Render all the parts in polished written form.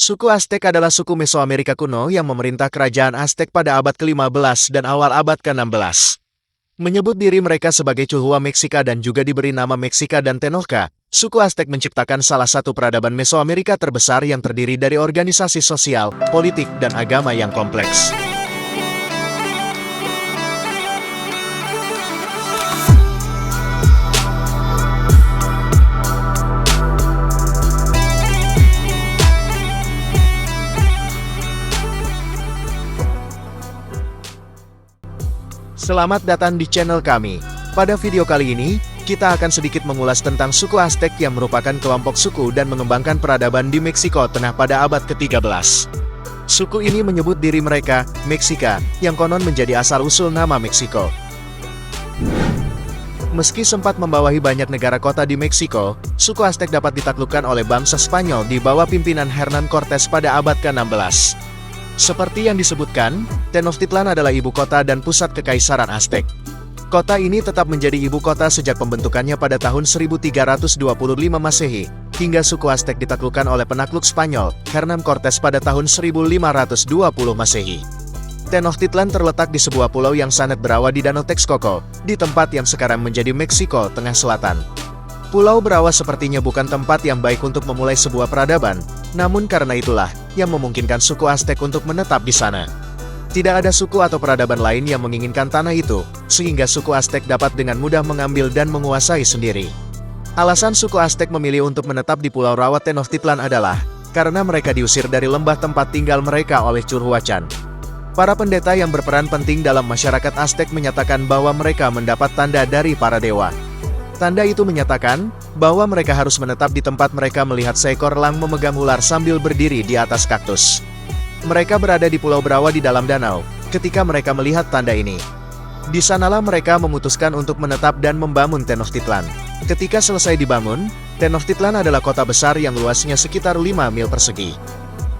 Suku Aztec adalah suku Mesoamerika kuno yang memerintah kerajaan Aztec pada abad ke-15 dan awal abad ke-16. Menyebut diri mereka sebagai Chulhua Meksika dan juga diberi nama Meksika dan Tenochca, suku Aztec menciptakan salah satu peradaban Mesoamerika terbesar yang terdiri dari organisasi sosial, politik, dan agama yang kompleks. Selamat datang di channel kami. Pada video kali ini, kita akan sedikit mengulas tentang suku Aztec yang merupakan kelompok suku dan mengembangkan peradaban di Meksiko Tengah pada abad ke-13. Suku ini menyebut diri mereka Meksika, yang konon menjadi asal-usul nama Meksiko. Meski sempat membawahi banyak negara kota di Meksiko, suku Aztec dapat ditaklukkan oleh bangsa Spanyol di bawah pimpinan Hernán Cortés pada abad ke-16. Seperti yang disebutkan, Tenochtitlan adalah ibu kota dan pusat kekaisaran Aztec. Kota ini tetap menjadi ibu kota sejak pembentukannya pada tahun 1325 Masehi, hingga suku Aztec ditaklukkan oleh penakluk Spanyol, Hernán Cortés pada tahun 1520 Masehi. Tenochtitlan terletak di sebuah pulau yang sangat berawa di Danau Texcoco, di tempat yang sekarang menjadi Meksiko Tengah Selatan. Pulau berawa sepertinya bukan tempat yang baik untuk memulai sebuah peradaban, namun karena itulah yang memungkinkan suku Aztec untuk menetap di sana. Tidak ada suku atau peradaban lain yang menginginkan tanah itu, sehingga suku Aztec dapat dengan mudah mengambil dan menguasai sendiri. Alasan suku Aztec memilih untuk menetap di Pulau Rawa Tenochtitlan adalah karena mereka diusir dari lembah tempat tinggal mereka oleh Chulhuacan. Para pendeta yang berperan penting dalam masyarakat Aztec menyatakan bahwa mereka mendapat tanda dari para dewa. Tanda itu menyatakan bahwa mereka harus menetap di tempat mereka melihat seekor elang memegang ular sambil berdiri di atas kaktus. Mereka berada di Pulau Berawa di dalam danau, ketika mereka melihat tanda ini. Di sanalah mereka memutuskan untuk menetap dan membangun Tenochtitlan. Ketika selesai dibangun, Tenochtitlan adalah kota besar yang luasnya sekitar 5 mil persegi.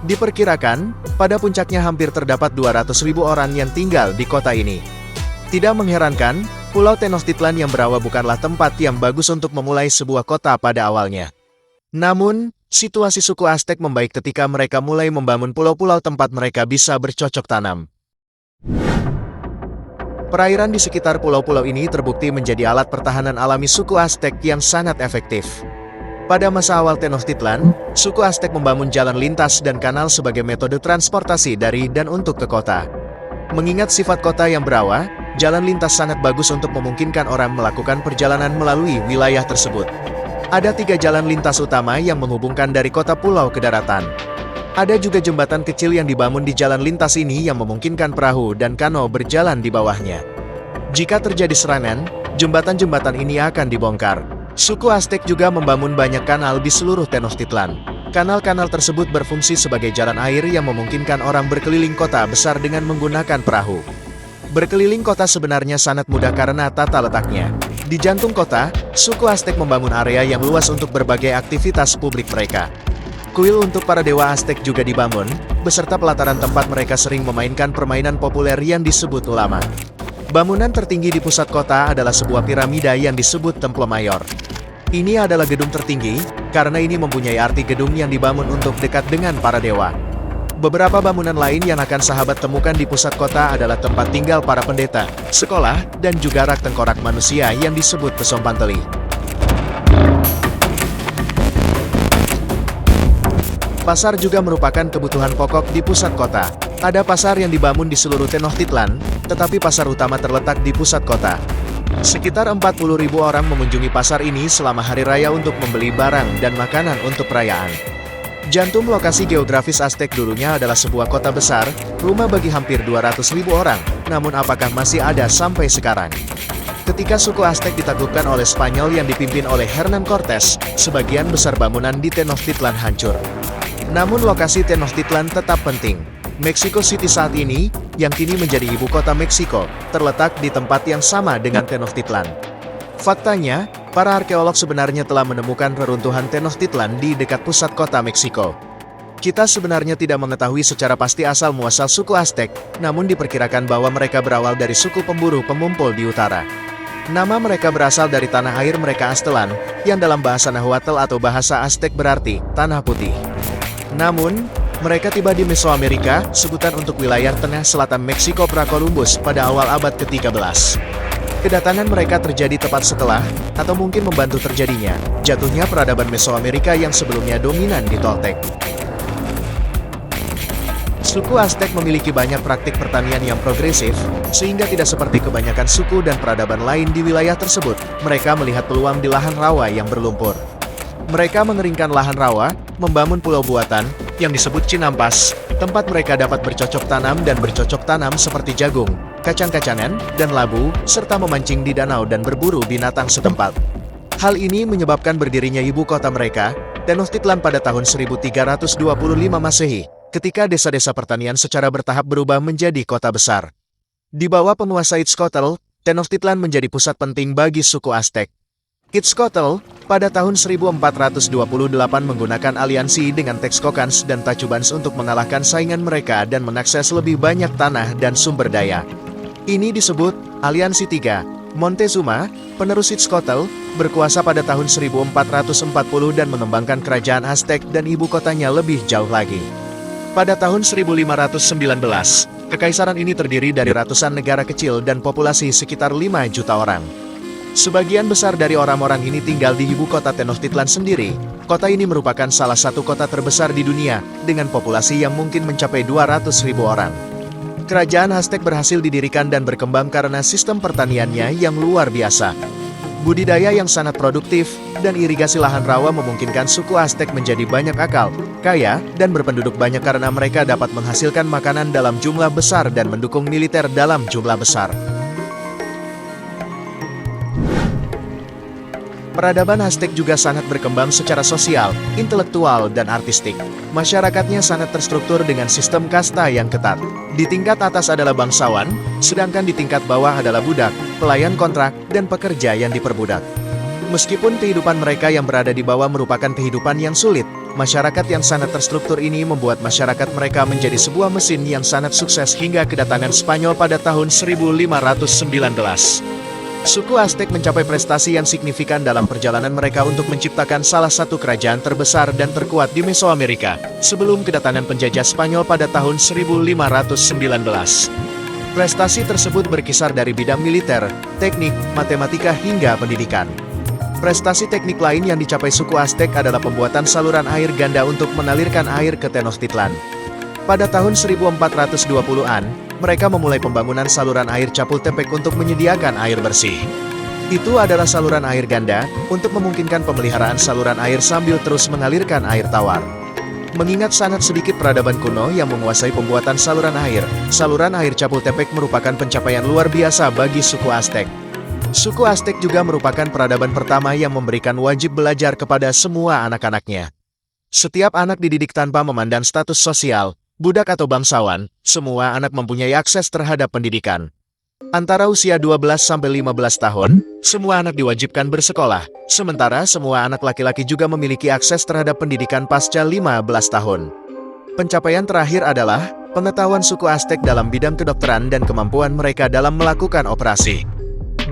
Diperkirakan, pada puncaknya hampir terdapat 200.000 orang yang tinggal di kota ini. Tidak mengherankan, Pulau Tenochtitlan yang berawa bukanlah tempat yang bagus untuk memulai sebuah kota pada awalnya. Namun, situasi suku Aztec membaik ketika mereka mulai membangun pulau-pulau tempat mereka bisa bercocok tanam. Perairan di sekitar pulau-pulau ini terbukti menjadi alat pertahanan alami suku Aztec yang sangat efektif. Pada masa awal Tenochtitlan, suku Aztec membangun jalan lintas dan kanal sebagai metode transportasi dari dan untuk ke kota. Mengingat sifat kota yang berawa, jalan lintas sangat bagus untuk memungkinkan orang melakukan perjalanan melalui wilayah tersebut. Ada 3 jalan lintas utama yang menghubungkan dari kota pulau ke daratan. Ada juga jembatan kecil yang dibangun di jalan lintas ini yang memungkinkan perahu dan kano berjalan di bawahnya. Jika terjadi serangan, jembatan-jembatan ini akan dibongkar. Suku Aztec juga membangun banyak kanal di seluruh Tenochtitlan. Kanal-kanal tersebut berfungsi sebagai jalan air yang memungkinkan orang berkeliling kota besar dengan menggunakan perahu. Berkeliling kota sebenarnya sangat mudah karena tata letaknya. Di jantung kota, suku Aztec membangun area yang luas untuk berbagai aktivitas publik mereka. Kuil untuk para dewa Aztec juga dibangun, beserta pelataran tempat mereka sering memainkan permainan populer yang disebut ulama. Bangunan tertinggi di pusat kota adalah sebuah piramida yang disebut Templo Mayor. Ini adalah gedung tertinggi, karena ini mempunyai arti gedung yang dibangun untuk dekat dengan para dewa. Beberapa bangunan lain yang akan sahabat temukan di pusat kota adalah tempat tinggal para pendeta, sekolah, dan juga rak tengkorak manusia yang disebut Pesompanteli. Pasar juga merupakan kebutuhan pokok di pusat kota. Ada pasar yang dibangun di seluruh Tenochtitlan, tetapi pasar utama terletak di pusat kota. Sekitar 40.000 orang mengunjungi pasar ini selama hari raya untuk membeli barang dan makanan untuk perayaan. Jantung lokasi geografis Aztec dulunya adalah sebuah kota besar, rumah bagi hampir 200.000 orang, namun apakah masih ada sampai sekarang? Ketika suku Aztec ditaklukkan oleh Spanyol yang dipimpin oleh Hernán Cortés, sebagian besar bangunan di Tenochtitlan hancur. Namun lokasi Tenochtitlan tetap penting. Mexico City saat ini, yang kini menjadi ibu kota Meksiko, terletak di tempat yang sama dengan Tenochtitlan. Faktanya, para arkeolog sebenarnya telah menemukan reruntuhan Tenochtitlan di dekat pusat kota Meksiko. Kita sebenarnya tidak mengetahui secara pasti asal-muasal suku Aztec, namun diperkirakan bahwa mereka berawal dari suku pemburu pemumpul di utara. Nama mereka berasal dari tanah air mereka Aztlan, yang dalam bahasa Nahuatl atau bahasa Aztec berarti tanah putih. Namun, Mereka tiba di Mesoamerika, sebutan untuk wilayah tengah selatan Meksiko pra-Columbus pada awal abad ke-13. Kedatangan mereka terjadi tepat setelah, atau mungkin membantu terjadinya, jatuhnya peradaban Mesoamerika yang sebelumnya dominan di Toltec. Suku Aztec memiliki banyak praktik pertanian yang progresif, sehingga tidak seperti kebanyakan suku dan peradaban lain di wilayah tersebut, mereka melihat peluang di lahan rawa yang berlumpur. Mereka mengeringkan lahan rawa, membangun pulau buatan, yang disebut Chinampas, tempat mereka dapat bercocok tanam dan bercocok tanam seperti jagung, kacang-kacangan, dan labu, serta memancing di danau dan berburu binatang setempat. Hal ini menyebabkan berdirinya ibu kota mereka, Tenochtitlan pada tahun 1325 Masehi, ketika desa-desa pertanian secara bertahap berubah menjadi kota besar. Di bawah penguasa Itzcoatl, Tenochtitlan menjadi pusat penting bagi suku Aztec. Itzcoatl, pada tahun 1428 menggunakan aliansi dengan Texcocans dan Tachubans untuk mengalahkan saingan mereka dan mengakses lebih banyak tanah dan sumber daya. Ini disebut Aliansi Tiga. Montezuma, penerus Itzcoatl, berkuasa pada tahun 1440 dan mengembangkan kerajaan Aztec dan ibu kotanya lebih jauh lagi. Pada tahun 1519, kekaisaran ini terdiri dari ratusan negara kecil dan populasi sekitar 5 juta orang. Sebagian besar dari orang-orang ini tinggal di ibu kota Tenochtitlan sendiri. Kota ini merupakan salah satu kota terbesar di dunia, dengan populasi yang mungkin mencapai 200.000 orang. Kerajaan Aztec berhasil didirikan dan berkembang karena sistem pertaniannya yang luar biasa. Budidaya yang sangat produktif, dan irigasi lahan rawa memungkinkan suku Aztec menjadi banyak akal, kaya, dan berpenduduk banyak karena mereka dapat menghasilkan makanan dalam jumlah besar dan mendukung militer dalam jumlah besar. Peradaban Aztec juga sangat berkembang secara sosial, intelektual, dan artistik. Masyarakatnya sangat terstruktur dengan sistem kasta yang ketat. Di tingkat atas adalah bangsawan, sedangkan di tingkat bawah adalah budak, pelayan kontrak, dan pekerja yang diperbudak. Meskipun kehidupan mereka yang berada di bawah merupakan kehidupan yang sulit, masyarakat yang sangat terstruktur ini membuat masyarakat mereka menjadi sebuah mesin yang sangat sukses hingga kedatangan Spanyol pada tahun 1519. Suku Aztec mencapai prestasi yang signifikan dalam perjalanan mereka untuk menciptakan salah satu kerajaan terbesar dan terkuat di Mesoamerika, sebelum kedatangan penjajah Spanyol pada tahun 1519. Prestasi tersebut berkisar dari bidang militer, teknik, matematika hingga pendidikan. Prestasi teknik lain yang dicapai suku Aztec adalah pembuatan saluran air ganda untuk mengalirkan air ke Tenochtitlan. Pada tahun 1420-an, mereka memulai pembangunan saluran air Chapultepec untuk menyediakan air bersih. Itu adalah saluran air ganda, untuk memungkinkan pemeliharaan saluran air sambil terus mengalirkan air tawar. Mengingat sangat sedikit peradaban kuno yang menguasai pembuatan saluran air Chapultepec merupakan pencapaian luar biasa bagi suku Aztec. Suku Aztec juga merupakan peradaban pertama yang memberikan wajib belajar kepada semua anak-anaknya. Setiap anak dididik tanpa memandang status sosial, budak atau bangsawan, semua anak mempunyai akses terhadap pendidikan. Antara usia 12-15 tahun, semua anak diwajibkan bersekolah, sementara semua anak laki-laki juga memiliki akses terhadap pendidikan pasca 15 tahun. Pencapaian terakhir adalah pengetahuan suku Aztec dalam bidang kedokteran dan kemampuan mereka dalam melakukan operasi.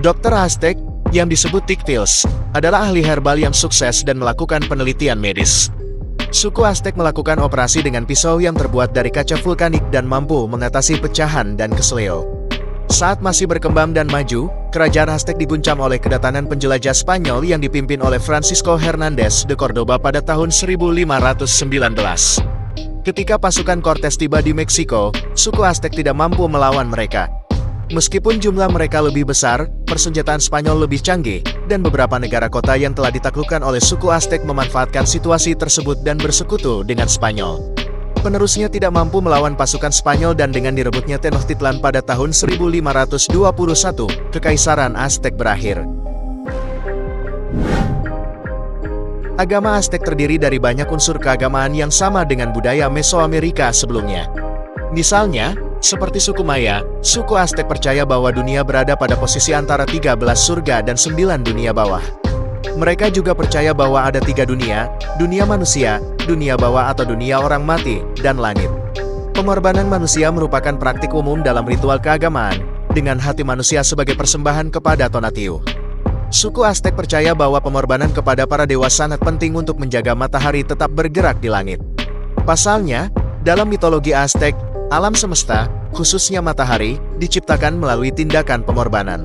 Dokter Aztec, yang disebut Tictils, adalah ahli herbal yang sukses dan melakukan penelitian medis. Suku Aztec melakukan operasi dengan pisau yang terbuat dari kaca vulkanik dan mampu mengatasi pecahan dan kesleo. Saat masih berkembang dan maju, kerajaan Aztec diguncang oleh kedatangan penjelajah Spanyol yang dipimpin oleh Francisco Hernández de Córdoba pada tahun 1519. Ketika pasukan Cortés tiba di Meksiko, suku Aztec tidak mampu melawan mereka. Meskipun jumlah mereka lebih besar, persenjataan Spanyol lebih canggih, dan beberapa negara kota yang telah ditaklukkan oleh suku Aztec memanfaatkan situasi tersebut dan bersekutu dengan Spanyol. Penerusnya tidak mampu melawan pasukan Spanyol dan dengan direbutnya Tenochtitlan pada tahun 1521, Kekaisaran Aztec berakhir. Agama Aztec terdiri dari banyak unsur keagamaan yang sama dengan budaya Mesoamerika sebelumnya. Misalnya, seperti suku Maya, suku Aztec percaya bahwa dunia berada pada posisi antara 13 surga dan 9 dunia bawah. Mereka juga percaya bahwa ada 3 dunia, dunia manusia, dunia bawah atau dunia orang mati, dan langit. Pengorbanan manusia merupakan praktik umum dalam ritual keagamaan, dengan hati manusia sebagai persembahan kepada Tonatiuh. Suku Aztec percaya bahwa pengorbanan kepada para dewa sangat penting untuk menjaga matahari tetap bergerak di langit. Pasalnya, Dalam mitologi Aztec, alam semesta, khususnya matahari, diciptakan melalui tindakan pengorbanan.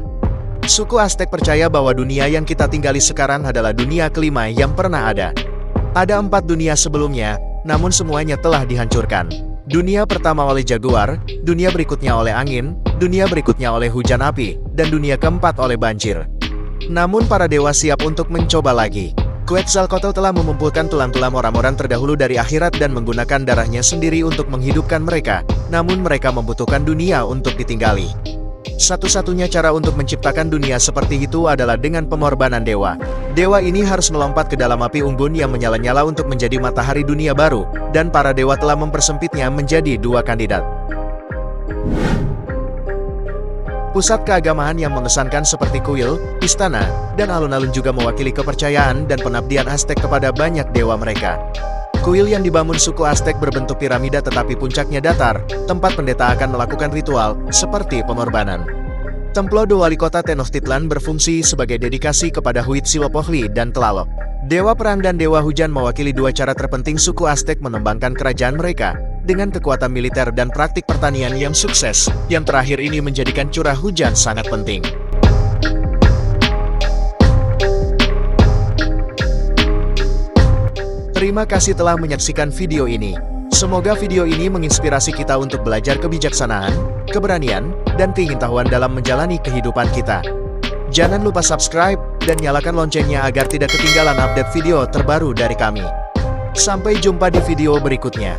Suku Aztec percaya bahwa dunia yang kita tinggali sekarang adalah dunia kelima yang pernah ada. Ada 4 dunia sebelumnya, namun semuanya telah dihancurkan. Dunia pertama oleh jaguar, dunia berikutnya oleh angin, dunia berikutnya oleh hujan api, dan dunia keempat oleh banjir. Namun para dewa siap untuk mencoba lagi. Quetzalcoatl telah mengumpulkan tulang-tulang orang-orang terdahulu dari akhirat dan menggunakan darahnya sendiri untuk menghidupkan mereka, namun mereka membutuhkan dunia untuk ditinggali. Satu-satunya cara untuk menciptakan dunia seperti itu adalah dengan pengorbanan dewa. Dewa ini harus melompat ke dalam api unggun yang menyala-nyala untuk menjadi matahari dunia baru, dan para dewa telah mempersempitnya menjadi 2 kandidat. Pusat keagamaan yang mengesankan seperti kuil, istana, dan alun-alun juga mewakili kepercayaan dan pengabdian Aztec kepada banyak dewa mereka. Kuil yang dibangun suku Aztec berbentuk piramida tetapi puncaknya datar, tempat pendeta akan melakukan ritual, seperti pengorbanan. Templo do Wali Kota Tenochtitlan berfungsi sebagai dedikasi kepada Huitzilopochtli dan Tlaloc. Dewa perang dan dewa hujan mewakili 2 cara terpenting suku Aztec mengembangkan kerajaan mereka, dengan kekuatan militer dan praktik pertanian yang sukses. Yang terakhir ini menjadikan curah hujan sangat penting. Terima kasih telah menyaksikan video ini. Semoga video ini menginspirasi kita untuk belajar kebijaksanaan, keberanian, dan keingintahuan dalam menjalani kehidupan kita. Jangan lupa subscribe dan nyalakan loncengnya agar tidak ketinggalan update video terbaru dari kami. Sampai jumpa di video berikutnya.